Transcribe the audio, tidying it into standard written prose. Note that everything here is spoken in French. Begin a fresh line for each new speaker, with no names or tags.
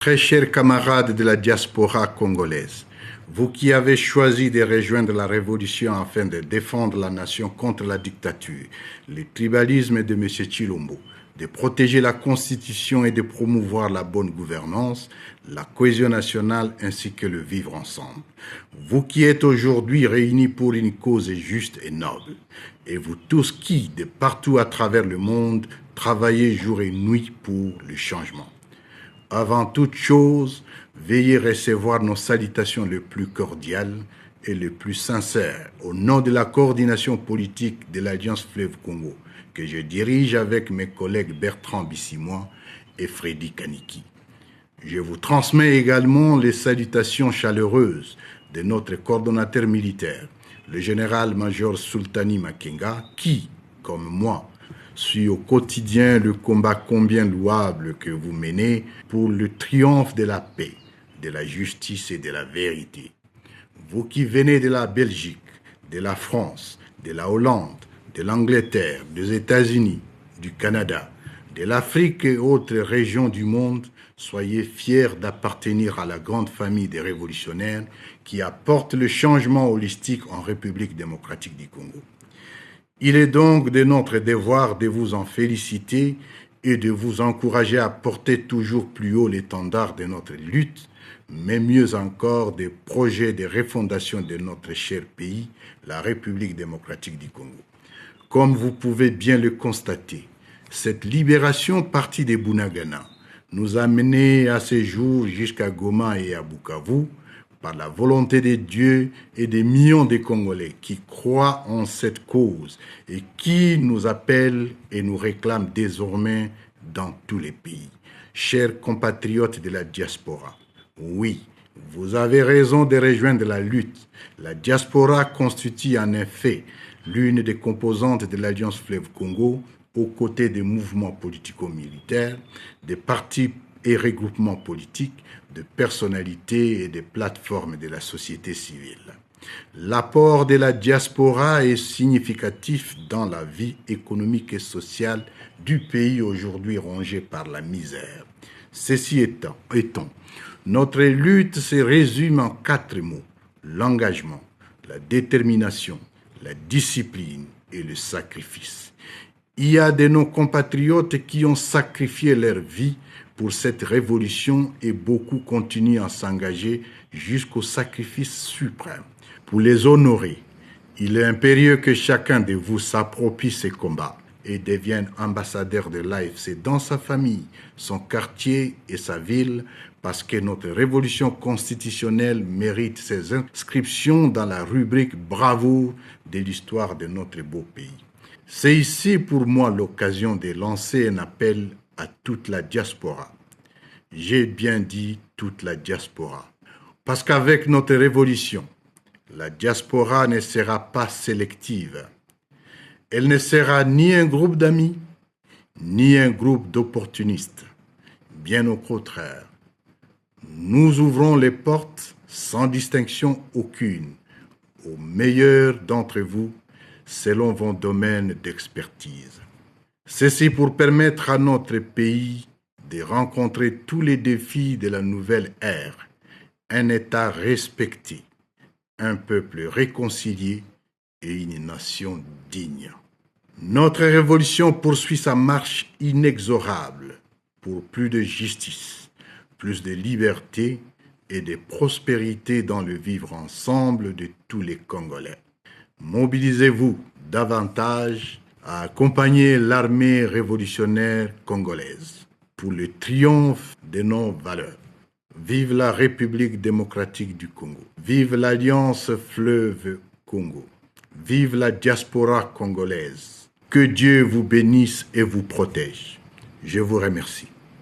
Très chers camarades de la diaspora congolaise, vous qui avez choisi de rejoindre la révolution afin de défendre la nation contre la dictature, le tribalisme de M. Tshilombo, de protéger la Constitution et de promouvoir la bonne gouvernance, la cohésion nationale ainsi que le vivre ensemble. Vous qui êtes aujourd'hui réunis pour une cause juste et noble, et vous tous qui, de partout à travers le monde, travaillez jour et nuit pour le changement. Avant toute chose, veuillez recevoir nos salutations les plus cordiales et les plus sincères au nom de la coordination politique de l'Alliance Fleuve Congo que je dirige avec mes collègues Bertrand Bissimois et Freddy Kaniki. Je vous transmets également les salutations chaleureuses de notre coordonnateur militaire, le général-major Sultani Makenga, qui, comme moi, suit au quotidien le combat combien louable que vous menez pour le triomphe de la paix, de la justice et de la vérité. Vous qui venez de la Belgique, de la France, de la Hollande, de l'Angleterre, des États-Unis, du Canada, de l'Afrique et autres régions du monde, soyez fiers d'appartenir à la grande famille des révolutionnaires qui apportent le changement holistique en République démocratique du Congo. Il est donc de notre devoir de vous en féliciter et de vous encourager à porter toujours plus haut l'étendard de notre lutte, mais mieux encore des projets de refondation de notre cher pays, la République démocratique du Congo. Comme vous pouvez bien le constater, cette libération partie de Bunagana nous a menés à ce jour jusqu'à Goma et à Bukavu, par la volonté de Dieu et des millions de Congolais qui croient en cette cause et qui nous appellent et nous réclament désormais dans tous les pays. Chers compatriotes de la diaspora, oui, vous avez raison de rejoindre la lutte. La diaspora constitue en effet l'une des composantes de l'Alliance Fleuve Congo aux côtés des mouvements politico-militaires, des partis et regroupements politiques, de personnalités et des plateformes de la société civile. L'apport de la diaspora est significatif dans la vie économique et sociale du pays aujourd'hui rongé par la misère. Ceci étant, notre lutte se résume en 4 mots: l'engagement, la détermination, la discipline et le sacrifice. Il y a de nos compatriotes qui ont sacrifié leur vie pour cette révolution et beaucoup continuent à s'engager jusqu'au sacrifice suprême. Pour les honorer, il est impérieux que chacun de vous s'approprie ces combats et devienne ambassadeur de l'AFC dans sa famille, son quartier et sa ville, parce que notre révolution constitutionnelle mérite ses inscriptions dans la rubrique bravoure de l'histoire de notre beau pays. C'est ici pour moi l'occasion de lancer un appel à toute la diaspora. J'ai bien dit toute la diaspora. Parce qu'avec notre révolution, la diaspora ne sera pas sélective. Elle ne sera ni un groupe d'amis, ni un groupe d'opportunistes. Bien au contraire, nous ouvrons les portes sans distinction aucune aux meilleurs d'entre vous selon vos domaines d'expertise. Ceci pour permettre à notre pays de rencontrer tous les défis de la nouvelle ère, un État respecté, un peuple réconcilié et une nation digne. Notre révolution poursuit sa marche inexorable pour plus de justice, plus de liberté et de prospérité dans le vivre ensemble de tous les Congolais. Mobilisez-vous davantage à accompagner l'armée révolutionnaire congolaise pour le triomphe de nos valeurs. Vive la République démocratique du Congo. Vive l'Alliance Fleuve Congo. Vive la diaspora congolaise. Que Dieu vous bénisse et vous protège. Je vous remercie.